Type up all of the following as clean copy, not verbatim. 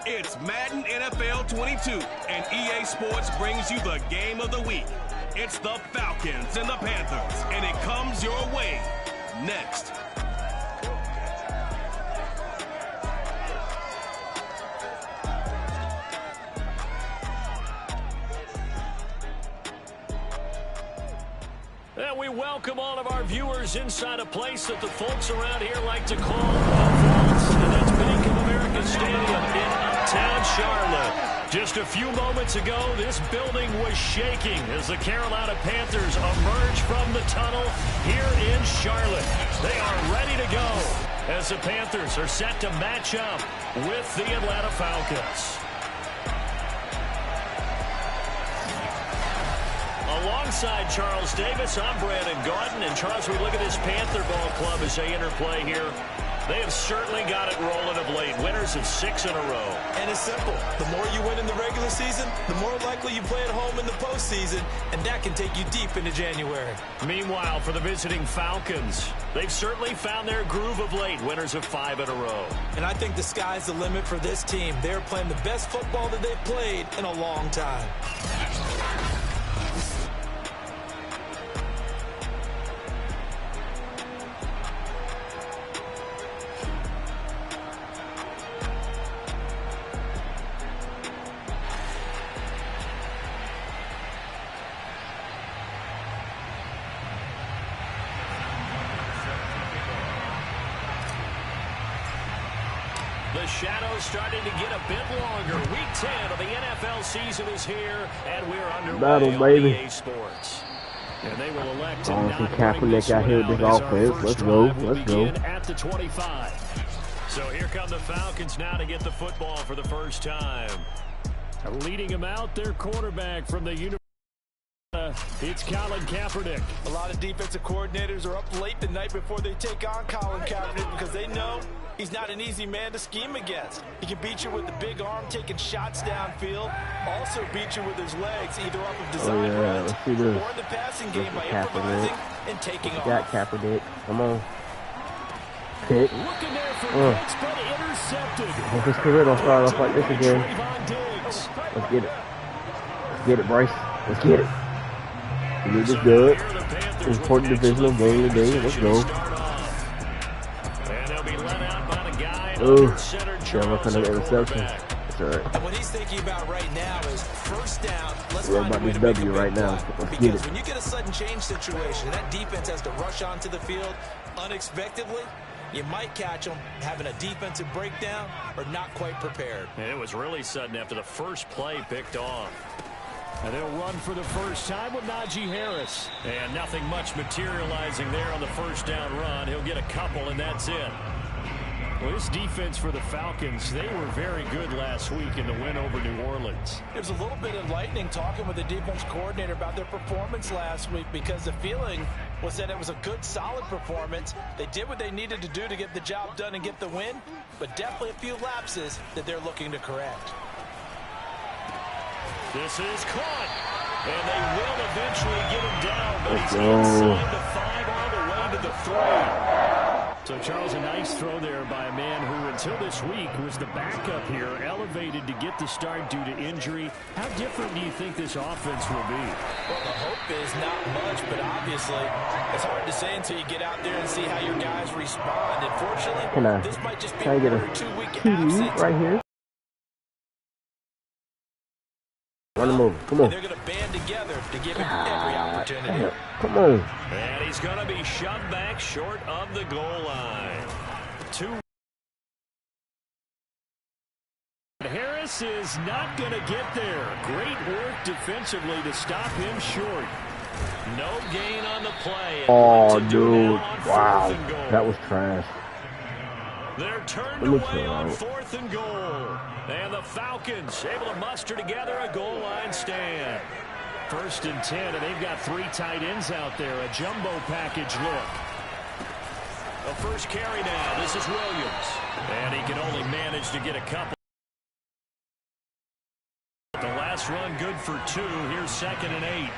It's Madden NFL 22, and EA Sports brings you the game of the week. It's the Falcons and the Panthers, and it comes your way next. And we welcome all of our viewers inside a place that the folks around here like to call a vault, and that's Bank of America Stadium in uptown Charlotte. Just a few moments ago, this building was shaking as the Carolina Panthers emerge from the tunnel here in Charlotte. They are ready to go as the Panthers are set to match up with the Atlanta Falcons. Alongside Charles Davis, I'm Brandon Garden. And Charles, we look at this Panther ball club as they interplay here. They have certainly got it rolling of late. Winners of 6 in a row. And it's simple. The more you win in the regular season, the more likely you play at home in the postseason, and that can take you deep into January. Meanwhile, for the visiting Falcons, they've certainly found their groove of late. Winners of 5 in a row. And I think the sky's the limit for this team. They're playing the best football that they've played in a long time. The shadow's starting to get a bit longer. Week 10 of the NFL season is here, and we're underway on EA Sports. And they will elect to not bring this one out as our first drive will begin at the 25. So here come the Falcons now to get the football for the first time. Leading them out, their quarterback from the University. It's Colin Kaepernick. A lot of defensive coordinators are up late the night before they take on Colin Kaepernick because they know he's not an easy man to scheme against. He can beat you with the big arm, taking shots downfield. Also beat you with his legs, either off of design runs or in the passing game by improvising and taking off. Got Kaepernick. Come on. Pick. Looking there for picks, but intercepted. Hope his career don't start off like this again. Let's get it. Let's get it, Bryce. Let's get it. This is good. Important divisional game today. Let's go. And they'll be let out by the guy. Yeah, kind of interception. That's all right. And what he's thinking about right now is first down. Let's find a way to make it right now. Let's get it. When you get a sudden change situation, that defense has to rush onto the field unexpectedly. You might catch them having a defensive breakdown or not quite prepared. And it was really sudden after the first play picked off. And they'll run for the first time with Najee Harris. And nothing much materializing there on the first down run. He'll get a couple, and that's it. Well, this defense for the Falcons, they were very good last week in the win over New Orleans. There's a little bit enlightening talking with the defense coordinator about their performance last week because the feeling was that it was a good, solid performance. They did what they needed to do to get the job done and get the win, but definitely a few lapses that they're looking to correct. This is caught, and they will eventually get him down, but he's inside the 5 all the way to the 3. So, Charles, a nice throw there by a man who, until this week, was the backup here, elevated to get the start due to injury. How different do you think this offense will be? Well, the hope is not much, but obviously it's hard to say until you get out there and see how your guys respond. Unfortunately, this might just be a 1 or 2 week absence. Right here. Run him over. Come on. And they're going to band together to give him every opportunity. Come on. And he's going to be shoved back short of the goal line. Harris is not going to get there. Great work defensively to stop him short. No gain on the play. Oh, dude. Wow. That was trash. They're turned away on 4th and goal. And the Falcons able to muster together a goal line stand. 1st and 10, and they've got 3 tight ends out there. A jumbo package look. A first carry now. This is Williams. And he can only manage to get a couple. The last run good for 2. Here's 2nd and 8.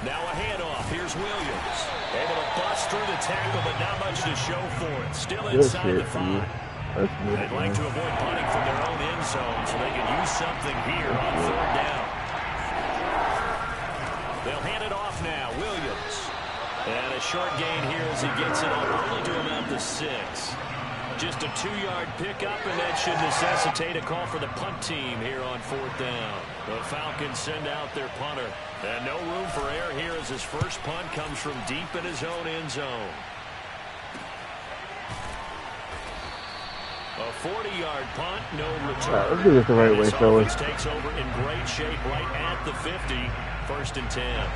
Now a handoff. Here's Williams. Able to bust through the tackle, but not much to show for it. Still inside the 5. They'd like to avoid punting from their own end zone so they can use something here on 3rd down. They'll hand it off now. Williams. And a short gain here as he gets it up only to about the 6. Just a 2-yard pickup, and that should necessitate a call for the punt team here on 4th down. The Falcons send out their punter. And no room for error here as his first punt comes from deep in his own end zone. A 40-yard punt, no return. Let's do this the right way, fellas. Takes over in great shape right at the 50. 1st and 10.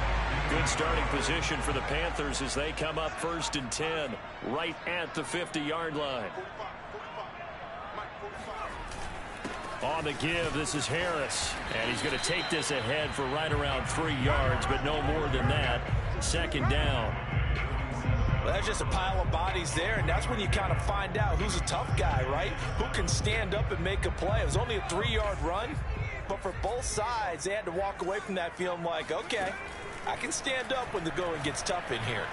Good starting position for the Panthers as they come up 1st and 10 right at the 50-yard line. On the give, this is Harris. And he's going to take this ahead for right around 3 yards, but no more than that. 2nd down. Well, that's just a pile of bodies there, and that's when you kind of find out who's a tough guy, right? Who can stand up and make a play. It was only a 3-yard run, but for both sides, they had to walk away from that feeling like, okay, I can stand up when the going gets tough in here.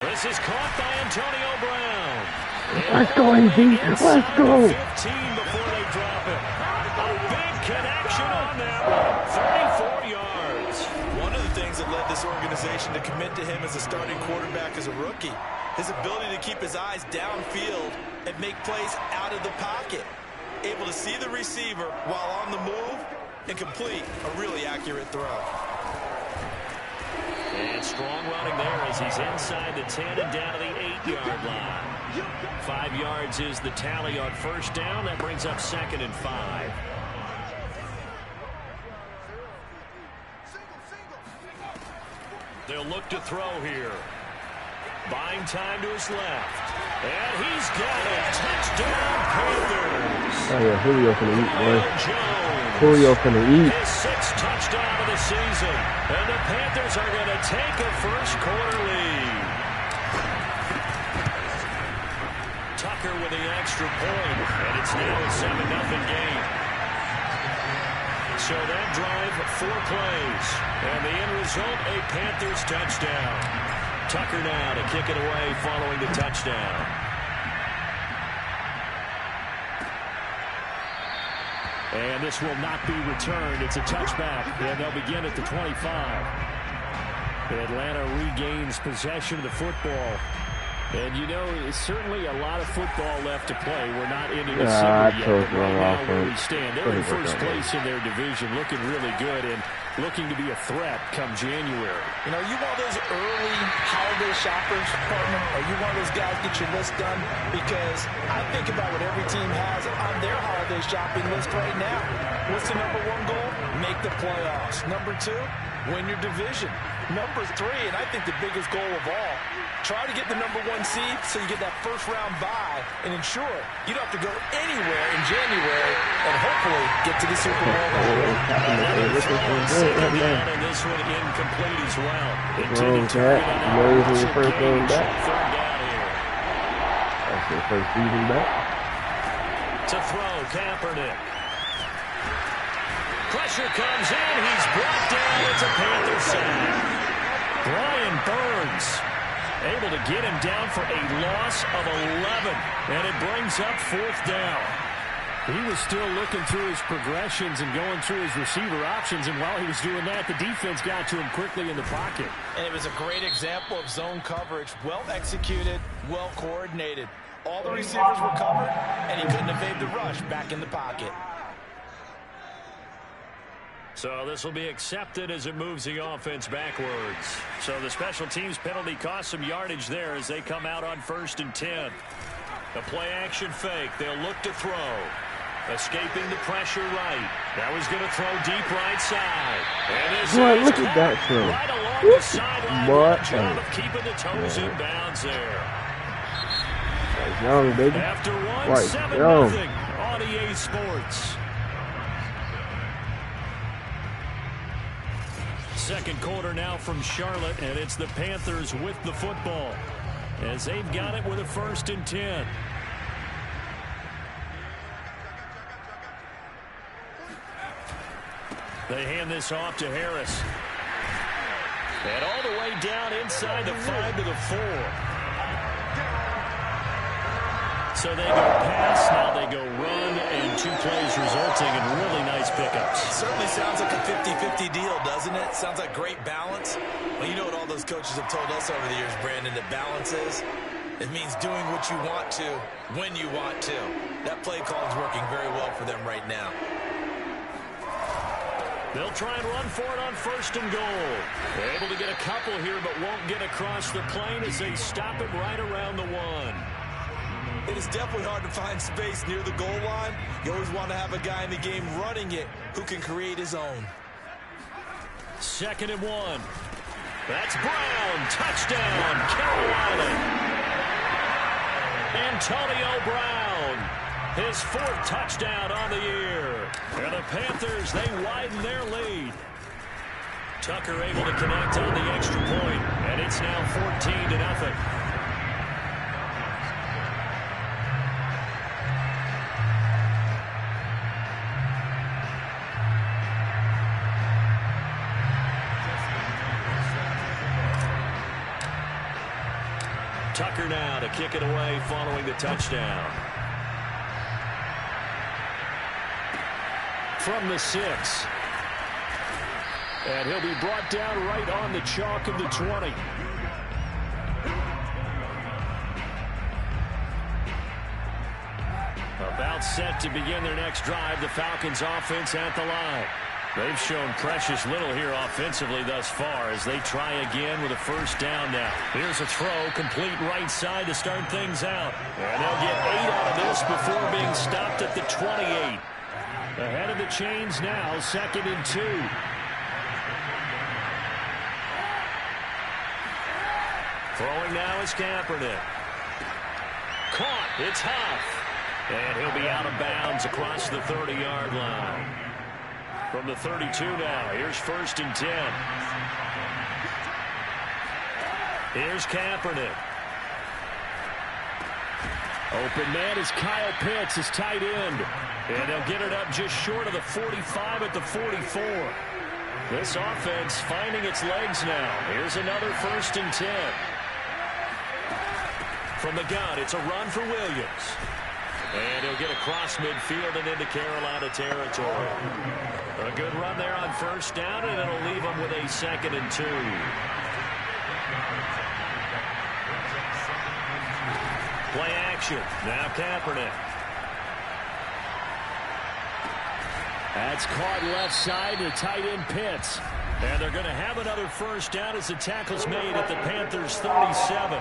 This is caught by Antonio Brown. Let's go, AZ. Let's go. 15 before they drop it. A big connection on that one. 34 yards. One of the things that led this organization to commit to him as a starting quarterback as a rookie, his ability to keep his eyes downfield and make plays out of the pocket. Able to see the receiver while on the move and complete a really accurate throw. And strong running there as he's inside the 10 and down to the 8-yard line. 5 yards is the tally on 1st down. That brings up 2nd and 5. They'll look to throw here. Buying time to his left. And he's got it. Touchdown, Panthers. Oh, yeah, Julio finna eat, boy. Julio finna eat. His 6th touchdown of the season. And the Panthers are going to take a first-quarter lead. Tucker with the extra point. And it's now a 7-0 game. So that drive, 4 plays. And the end result, a Panthers touchdown. Tucker now to kick it away following the touchdown. And this will not be returned. It's a touchback, and they'll begin at the 25. Atlanta regains possession of the football. And, you know, it's certainly a lot of football left to play. We're not into the series yet. Right now where we stand, they're in first place in their division, looking really good and looking to be a threat come January. You know, you one of those early holiday shoppers, partner, or you one of those guys get your list done? Because I think about what every team has on their holiday shopping list right now. What's the number 1 goal? Make the playoffs. Number 2, win your division. Number 3, and I think the biggest goal of all, try to get the number 1 seed so you get that first-round bye and ensure you don't have to go anywhere in January and hopefully get to the Super Bowl. And this one incomplete as well. Wrong cat. Amazing your first game back. That's your first season back. To throw, Kaepernick. Pressure comes in. He's brought down. It's a Panther sack. Brian Burns able to get him down for a loss of 11. And it brings up 4th down. He was still looking through his progressions and going through his receiver options. And while he was doing that, the defense got to him quickly in the pocket. And it was a great example of zone coverage. Well executed, well coordinated. All the receivers were covered, and he couldn't evade the rush back in the pocket. So this will be accepted as it moves the offense backwards. So the special teams penalty cost some yardage there as they come out on 1st and 10. The play-action fake. They'll look to throw. Escaping the pressure right. Now he's going to throw deep right side. And look at that throw. Right along the sideline. Good job of keeping the toes in bounds there. Young, baby. After 1, 7-0 on EA Sports. Second quarter now from Charlotte, and it's the Panthers with the football as they've got it with a 1st and 10. They hand this off to Harris. And all the way down inside the 5 to the 4. So they go pass, now they go run, and 2 plays resulting in really nice pickups. It certainly sounds like a 50-50 deal, doesn't it? Sounds like great balance. Well, you know what all those coaches have told us over the years, Brandon, that balance is? It means doing what you want to, when you want to. That play call is working very well for them right now. They'll try and run for it on 1st and goal. They're able to get a couple here, but won't get across the plane as they stop it right around the 1. It is definitely hard to find space near the goal line. You always want to have a guy in the game running it who can create his own. 2nd and 1. That's Brown. Touchdown, Carolina. Antonio Brown. His 4th touchdown on the year. And the Panthers, they widen their lead. Tucker able to connect on the extra point, and it's now 14-0. Tucker now to kick it away following the touchdown. From the 6. And he'll be brought down right on the chalk of the 20. About set to begin their next drive, the Falcons offense at the line. They've shown precious little here offensively thus far as they try again with a 1st down now. Here's a throw, complete right side to start things out. And they'll get 8 out of this before being stopped at the 28. Ahead of the chains now, 2nd and 2. Throwing now is Kaepernick. Caught, it's Huff. And he'll be out of bounds across the 30-yard line. From the 32 now, here's 1st and 10. Here's Kaepernick. Open man is Kyle Pitts, his tight end. And they'll get it up just short of the 45 at the 44. This offense finding its legs now. Here's another 1st and 10. From the gun, it's a run for Williams. And he'll get across midfield and into Carolina territory. A good run there on 1st down, and it'll leave them with a 2nd and 2. Play action. Now Kaepernick. That's caught left side to tight end Pitts. And they're going to have another 1st down as the tackle's made at the Panthers 37.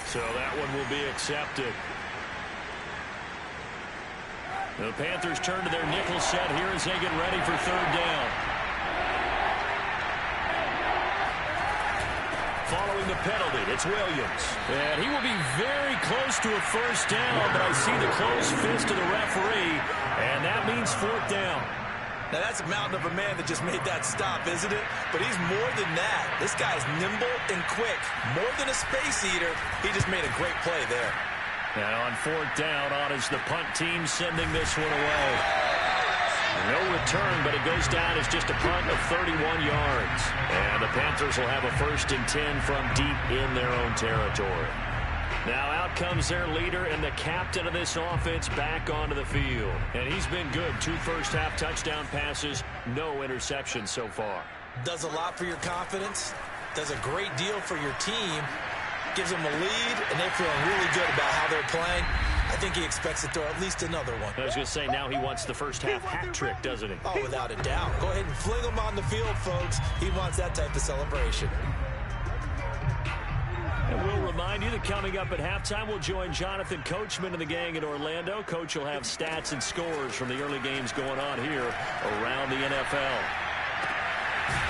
So that one will be accepted. The Panthers turn to their nickel set here as they get ready for 3rd down. Following the penalty, it's Williams. And he will be very close to a 1st down, but I see the closed fist of the referee, and that means 4th down. Now, that's a mountain of a man that just made that stop, isn't it? But he's more than that. This guy's nimble and quick. More than a space eater, he just made a great play there. Now on 4th down, on is the punt team sending this one away. No return, but it goes down as just a punt of 31 yards. And the Panthers will have a 1st and 10 from deep in their own territory. Now out comes their leader and the captain of this offense back onto the field. And he's been good. 2 first-half touchdown passes, no interceptions so far. Does a lot for your confidence. Does a great deal for your team. Gives them a lead, and they're feeling really good about how they're playing. I think he expects to throw at least another one. I was going to say, now he wants the first-half hat trick, doesn't he? Oh, without a doubt. Go ahead and fling him on the field, folks. He wants that type of celebration. And we'll remind you that coming up at halftime, we'll join Jonathan Coachman and the gang in Orlando. Coach will have stats and scores from the early games going on here around the NFL.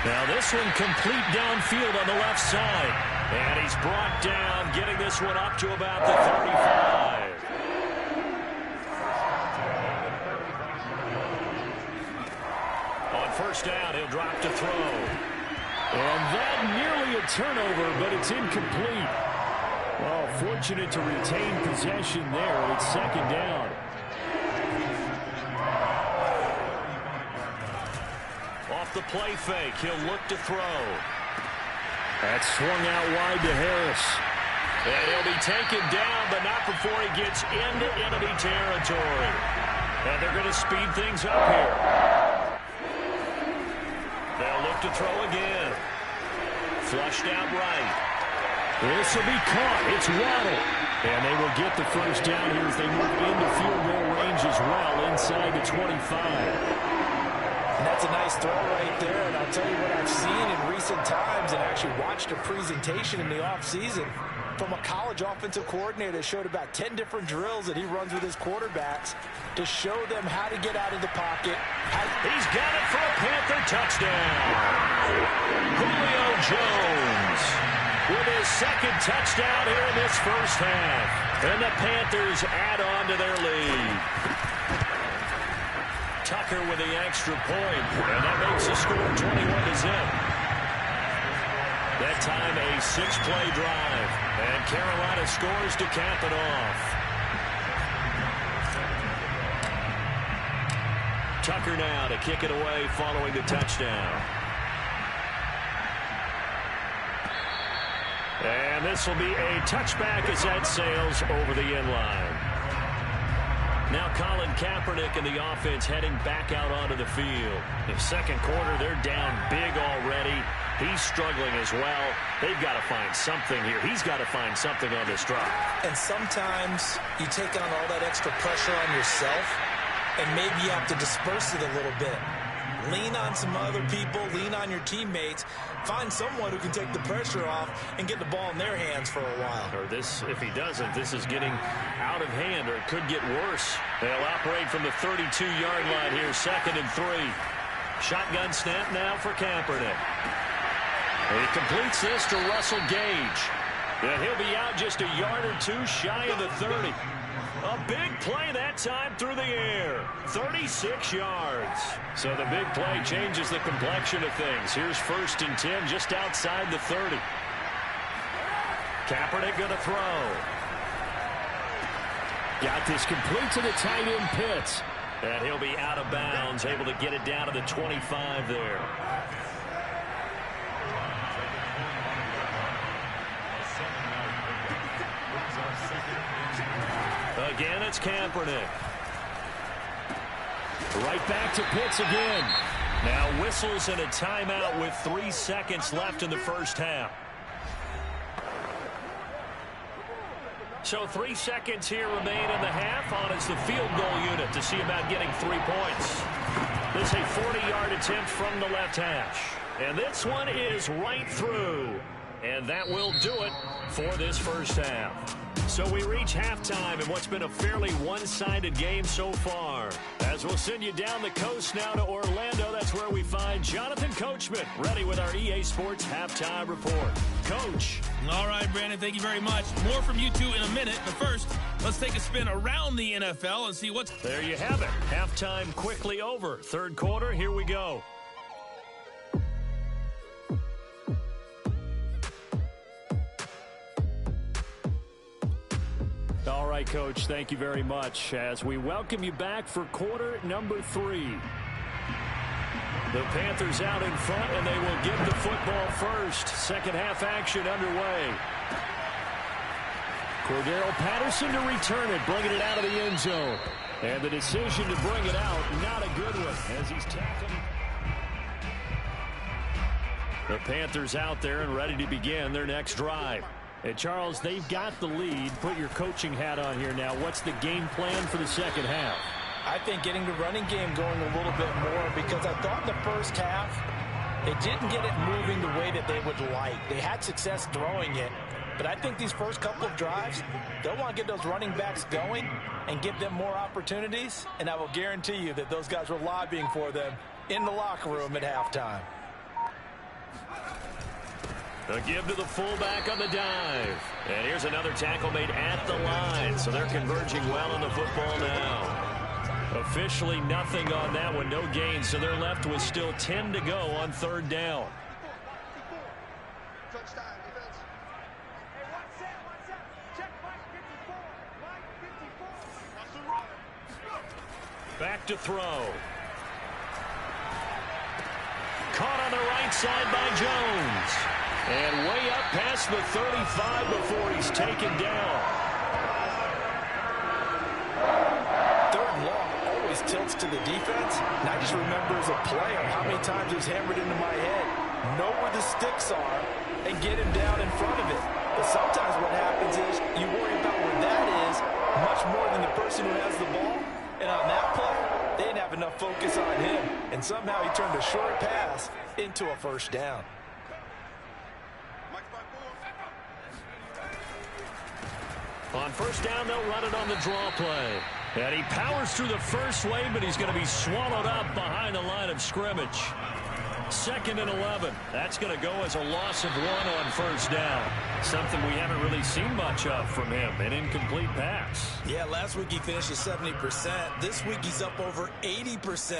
Now this one complete downfield on the left side. And he's brought down, getting this one up to about the 35. On 1st down, he'll drop to throw. And that nearly a turnover, but it's incomplete. Well, fortunate to retain possession there. It's 2nd down. the play fake. He'll look to throw. That's swung out wide to Harris. And he'll be taken down, but not before he gets into enemy territory. And they're going to speed things up here. They'll look to throw again. Flushed out right. This will be caught. It's Waddle. And they will get the first down here as they move into field goal range as well, inside the 25. And that's a nice throw right there. And I'll tell you what I've seen in recent times and actually watched a presentation in the offseason from a college offensive coordinator that showed about 10 different drills that he runs with his quarterbacks to show them how to get out of the pocket. He's got it for a Panther touchdown. Julio Jones with his second touchdown here in this first half. And the Panthers add on to their lead. Tucker with the extra point. And that makes the score 21-0. That time a 6-play drive. And Carolina scores to cap it off. Tucker now to kick it away following the touchdown. And this will be a touchback as that sails over the end line. Now Colin Kaepernick and the offense heading back out onto the field. The second quarter, they're down big already. He's struggling as well. They've got to find something here. He's got to find something on this drive. And sometimes you take on all that extra pressure on yourself, and maybe you have to disperse it a little bit. Lean on some other people, lean on your teammates, find someone who can take the pressure off and get the ball in their hands for a while. Or this, if he doesn't, this is getting out of hand, or it could get worse. They'll operate from the 32-yard line here, 2nd and 3. Shotgun snap now for Kaepernick. And he completes this to Russell Gage. And he'll be out just a yard or two shy of the 30. A big play that time through the air. 36 yards. So the big play changes the complexion of things. Here's 1st and 10 just outside the 30. Kaepernick going to throw. Got this complete to the tight end Pitts. And he'll be out of bounds, able to get it down to the 25 there. Again, it's Kaepernick. Right back to Pitts again. Now whistles and a timeout with 3 seconds left in the first half. So 3 seconds here remain in the half on as the field goal unit to see about getting 3 points. This is a 40-yard attempt from the left hash. And this one is right through. And that will do it for this first half. So we reach halftime in what's been a fairly one-sided game so far. As we'll send you down the coast now to Orlando, that's where we find Jonathan Coachman ready with our EA Sports Halftime Report. Coach. All right, Brandon, thank you very much. More from you two in a minute. But first, let's take a spin around the NFL and see what's... There you have it. Halftime quickly over. Third quarter, here we go. All right, Coach, thank you very much as we welcome you back for quarter number 3. The Panthers out in front, and they will get the football first. Second half action underway. Cordero Patterson to return it, bringing it out of the end zone. And the decision to bring it out, not a good one as he's tackled. The Panthers out there and ready to begin their next drive. And, Charles, they've got the lead. Put your coaching hat on here now. What's the game plan for the second half? I think getting the running game going a little bit more, because I thought in the first half they didn't get it moving the way that they would like. They had success throwing it, but I think these first couple of drives, they'll want to get those running backs going and give them more opportunities, and I will guarantee you that those guys were lobbying for them in the locker room at halftime. A give to the fullback on the dive. And here's another tackle made at the line. So they're converging well on the football now. Officially nothing on that one. No gain. So they're left with still 10 to go on third down. Back to throw. caught on the right side by Jones. And way up past the 35 before he's taken down. Third and long always tilts to the defense. And I just remember as a player how many times it was hammered into my head. Know where the sticks are and get him down in front of it. But sometimes what happens is you worry about where that is much more than the person who has the ball. And on that play, they didn't have enough focus on him. And somehow he turned a short pass into a first down. On first down, they'll run it on the draw play. And he powers through the first wave, but he's going to be swallowed up behind the line of scrimmage. 2nd and 11. That's going to go as a loss of 1 on first down. Something we haven't really seen much of from him, an incomplete pass. Yeah, last week he finished at 70%. This week he's up over 80%.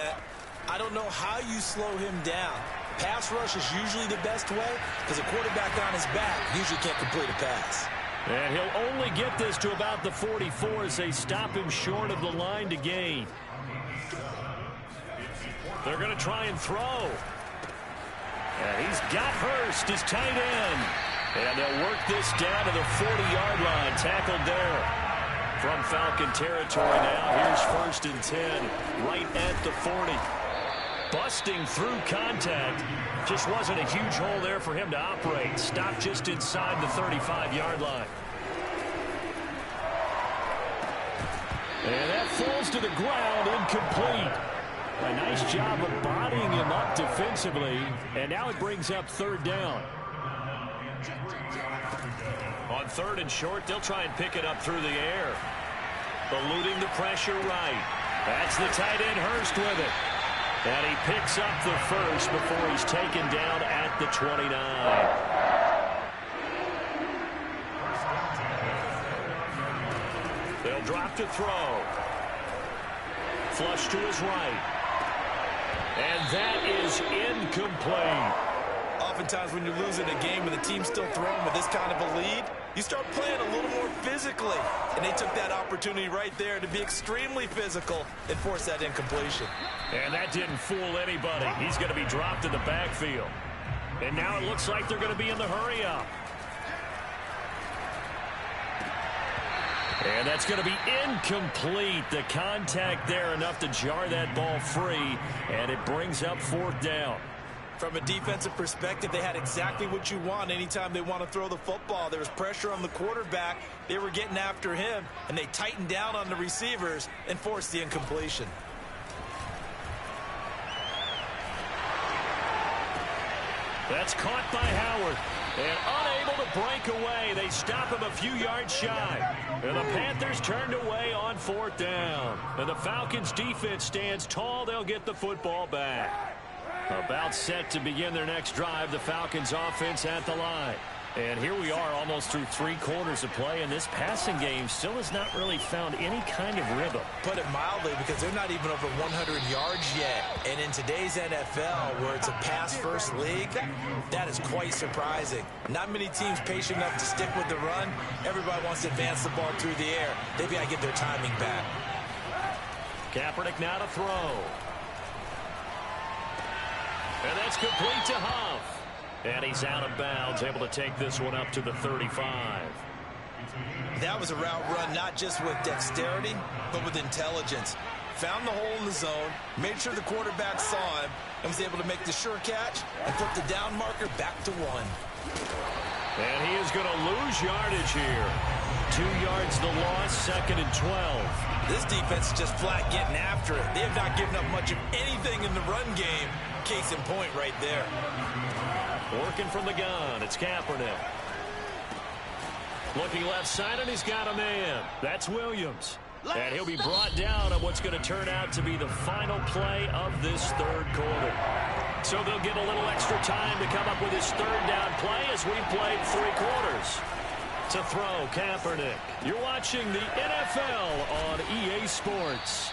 I don't know how you slow him down. Pass rush is usually the best way because a quarterback on his back usually can't complete a pass. And he'll only get this to about the 44 as they stop him short of the line to gain. They're going to try and throw. And he's got Hurst, his tight end. And they'll work this down to the 40-yard line. Tackled there from Falcon territory now. Here's 1st and 10, right at the 40. Busting through contact. Just wasn't a huge hole there for him to operate. Stopped just inside the 35-yard line. And that falls to the ground, incomplete. A nice job of bodying him up defensively. And now it brings up 3rd down. On 3rd and short, they'll try and pick it up through the air. Eluding the pressure right. That's the tight end Hurst with it. And he picks up the first before he's taken down at the 29. They'll drop to throw. Flush to his right. And that is incomplete. Oftentimes when you're losing a game and the team's still throwing with this kind of a lead, you start playing a little more physically. And they took that opportunity right there to be extremely physical and force that incompletion. And that didn't fool anybody. He's going to be dropped in the backfield. And now it looks like they're going to be in the hurry-up. And that's going to be incomplete. The contact there enough to jar that ball free. And it brings up 4th down. From a defensive perspective, they had exactly what you want anytime they want to throw the football. There was pressure on the quarterback. They were getting after him, and they tightened down on the receivers and forced the incompletion. That's caught by Howard. And unable to break away. They stop him a few yards shy. And the Panthers turned away on 4th down. And the Falcons defense stands tall. They'll get the football back. About set to begin their next drive. The Falcons offense at the line. And here we are almost through 3 quarters of play, and this passing game still has not really found any kind of rhythm. Put it mildly, because they're not even over 100 yards yet. And in today's NFL, where it's a pass-first league, that is quite surprising. Not many teams patient enough to stick with the run. Everybody wants to advance the ball through the air. They've got to get their timing back. Kaepernick now to throw. And that's complete to Huff. And he's out of bounds, able to take this one up to the 35. That was a route run not just with dexterity, but with intelligence. Found the hole in the zone, made sure the quarterback saw him, and was able to make the sure catch and put the down marker back to 1. And he is going to lose yardage here. 2 yards the loss, 2nd and 12. This defense is just flat getting after it. They have not given up much of anything in the run game. Case in point right there. Working from the gun, it's Kaepernick. Looking left side, and he's got a man. That's Williams. And he'll be brought down on what's going to turn out to be the final play of this 3rd quarter. So they'll get a little extra time to come up with his 3rd down play as we played 3 quarters. To throw, Kaepernick. You're watching the NFL on EA Sports.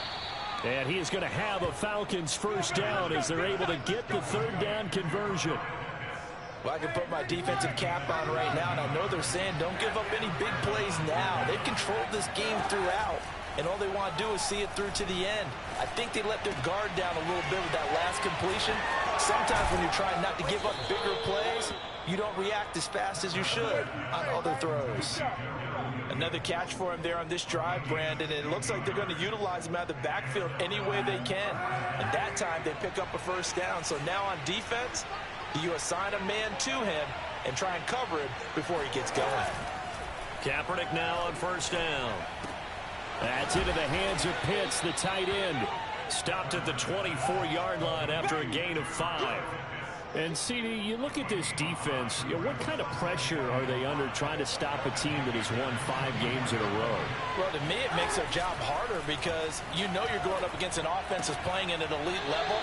And he is going to have a Falcons 1st down as they're able to get the 3rd down conversion. Well, I can put my defensive cap on right now, and I know they're saying don't give up any big plays now. They've controlled this game throughout, and all they want to do is see it through to the end. I think they let their guard down a little bit with that last completion, Sometimes when you're trying not to give up bigger plays, you don't react as fast as you should on other throws. Another catch for him there on this drive, Brandon. And it looks like they're going to utilize him out of the backfield any way they can. And that time they pick up a first down. So now on defense, you assign a man to him and try and cover him before he gets going. Kaepernick now on first down. That's into the hands of Pitts, the tight end. Stopped at the 24-yard line after a gain of 5. And, CD, you look at this defense, what kind of pressure are they under trying to stop a team that has won 5 games in a row? Well, to me, it makes their job harder because you know you're going up against an offense that's playing at an elite level,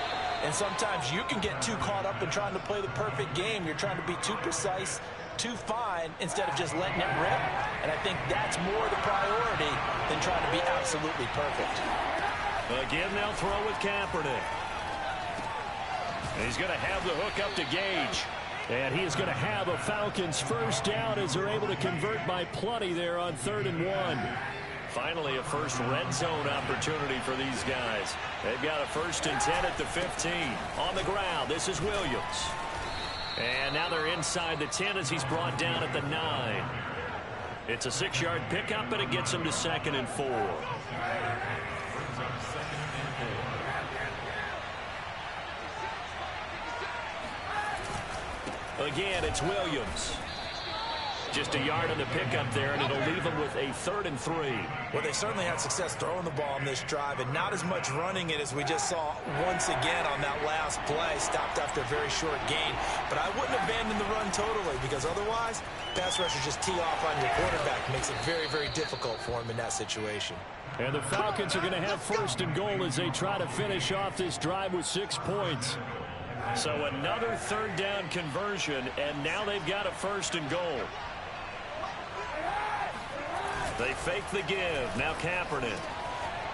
and sometimes you can get too caught up in trying to play the perfect game. You're trying to be too precise, too fine, instead of just letting it rip. And I think that's more the priority than trying to be absolutely perfect. Again, they'll throw with Kaepernick. He's going to have the hook up to Gage. And he is going to have a Falcons first down as they're able to convert by plenty there on 3rd and 1. Finally, a first red zone opportunity for these guys. They've got a 1st and 10 at the 15. On the ground, this is Williams. And now they're inside the 10 as he's brought down at the 9. It's a 6-yard pickup, but it gets him to 2nd and 4. Again, it's Williams. Just a yard on the pickup there, and it'll leave them with a 3rd and 3. Well, they certainly had success throwing the ball on this drive, and not as much running it as we just saw once again on that last play. Stopped after a very short gain. But I wouldn't abandon the run totally, because otherwise, pass rushers just tee off on your quarterback. Makes it very, very difficult for him in that situation. And the Falcons are going to have 1st and goal as they try to finish off this drive with 6 points. So another 3rd down conversion, and now they've got a 1st and goal. They fake the give. Now Kaepernick.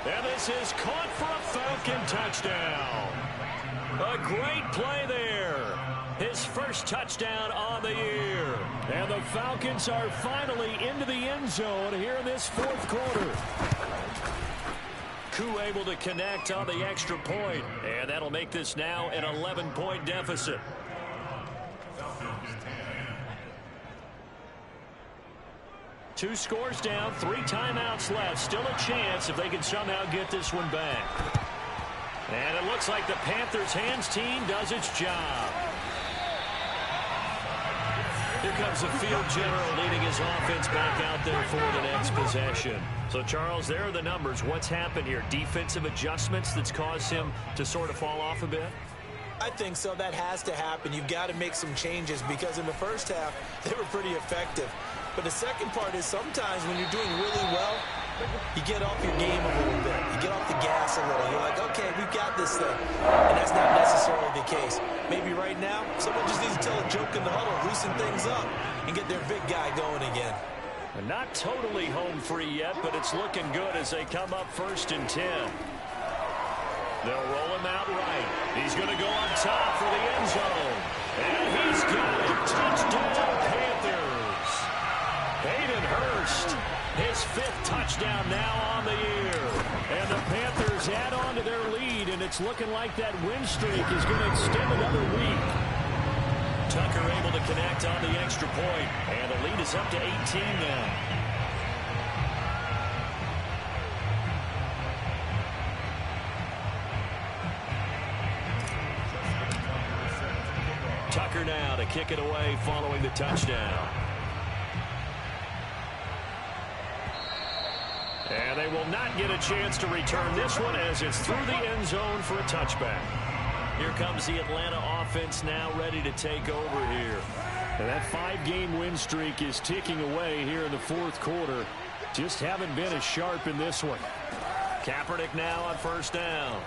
And this is caught for a Falcon touchdown. A great play there. His first touchdown on the year. And the Falcons are finally into the end zone here in this 4th quarter. Koo able to connect on the extra point, and that'll make this now an 11-point deficit. Two scores down, 3 timeouts left. Still a chance if they can somehow get this one back. And it looks like the Panthers hands team does its job. Here comes the field general leading his offense back out there for the next possession. So, Charles, there are the numbers. What's happened here? Defensive adjustments that's caused him to sort of fall off a bit? I think so. That has to happen. You've got to make some changes because in the first half, they were pretty effective. But the second part is sometimes when you're doing really well, you get off your game a little bit. You get off the gas a little. You're like, okay, we've got this thing. And that's not necessarily the case. Maybe right now, someone just needs to tell a joke in the huddle, loosen things up, and get their big guy going again. And not totally home free yet, but it's looking good as they come up 1st and 10. They'll roll him out right. He's going to go on top for the end zone. And he's got it. Touchdown, Panthers. Hayden Hurst, his 5th touchdown now on the year. And the Panthers add on to their lead, and it's looking like that win streak is going to extend another week. Tucker able to connect on the extra point, and the lead is up to 18 now. Tucker now to kick it away following the touchdown. And they will not get a chance to return this one as it's through the end zone for a touchback. Here comes the Atlanta offense now ready to take over here. And that 5-game win streak is ticking away here in the 4th quarter. Just haven't been as sharp in this one. Kaepernick now on 1st down.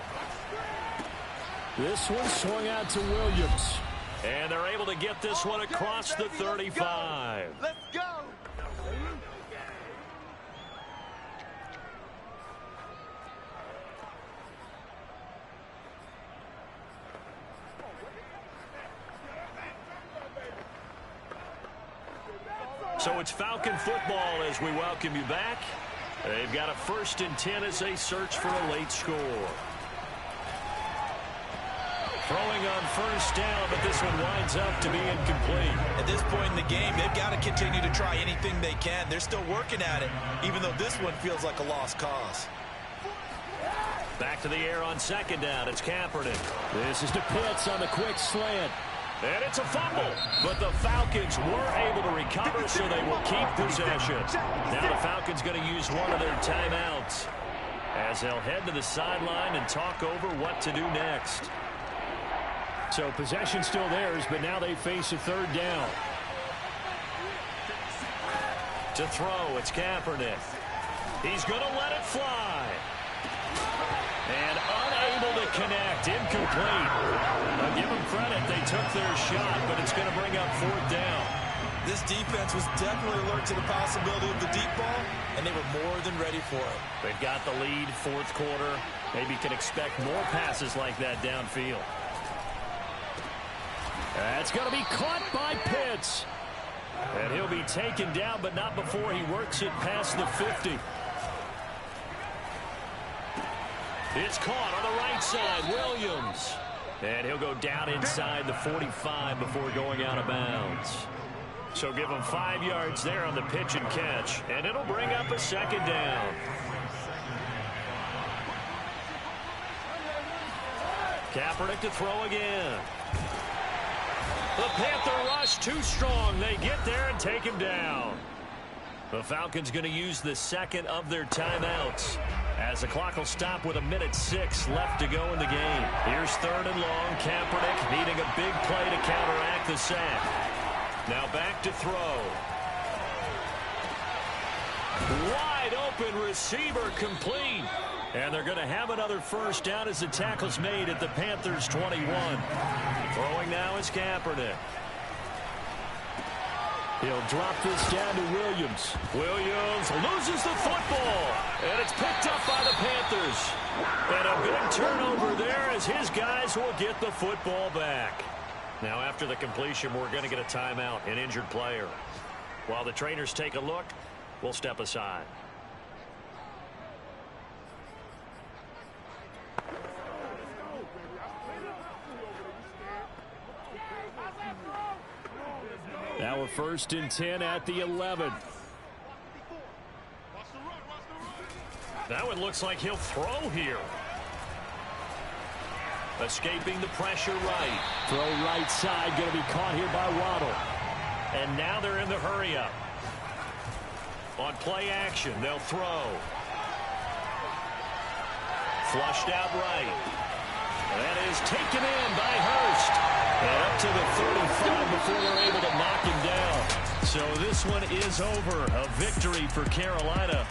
This one swung out to Williams. And they're able to get this one across the 35. Let's go. So it's Falcon football as we welcome you back. They've got a 1st and 10 as they search for a late score. Throwing on first down, but this one winds up to be incomplete. At this point in the game, they've got to continue to try anything they can. They're still working at it, even though this one feels like a lost cause. Back to the air on second down. It's Kaepernick. This is to Pitts on the quick slant. And it's a fumble. But the Falcons were able to recover, so they will keep possession. Now the Falcons going to use one of their timeouts as they'll head to the sideline and talk over what to do next. So possession still theirs, but now they face a third down. To throw, it's Kaepernick. He's going to let it fly. And unable to connect. Incomplete. I'll give them credit. They took their shot, but it's going to bring up fourth down. This defense was definitely alert to the possibility of the deep ball, and they were more than ready for it. They've got the lead, fourth quarter. Maybe can expect more passes like that downfield. That's going to be caught by Pitts. And he'll be taken down, but not before he works it past the 50. It's caught on the right side, Williams. And he'll go down inside the 45 before going out of bounds. So give him 5 yards there on the pitch and catch, and it'll bring up a second down. Kaepernick to throw again. The Panther rush too strong. They get there and take him down. The Falcons going to use the second of their timeouts as the clock will stop with 1:06 left to go in the game. Here's third and long. Kaepernick needing a big play to counteract the sack. Now back to throw. Wide open receiver complete. And they're going to have another first down as the tackle's made at the Panthers 21. Throwing now is Kaepernick. He'll drop this down to Williams. Williams loses the football. And it's picked up by the Panthers. And a big turnover there as his guys will get the football back. Now after the completion, we're going to get a timeout, an injured player. While the trainers take a look, we'll step aside. Now a 1st and 10 at the 11. That one looks like he'll throw here. Escaping the pressure right. Throw right side, going to be caught here by Waddle. And now they're in the hurry-up. On play action, they'll throw. Flushed out right. That is taken in by Hurst. And up to the 35 before they're able to knock him down. So this one is over. A victory for Carolina.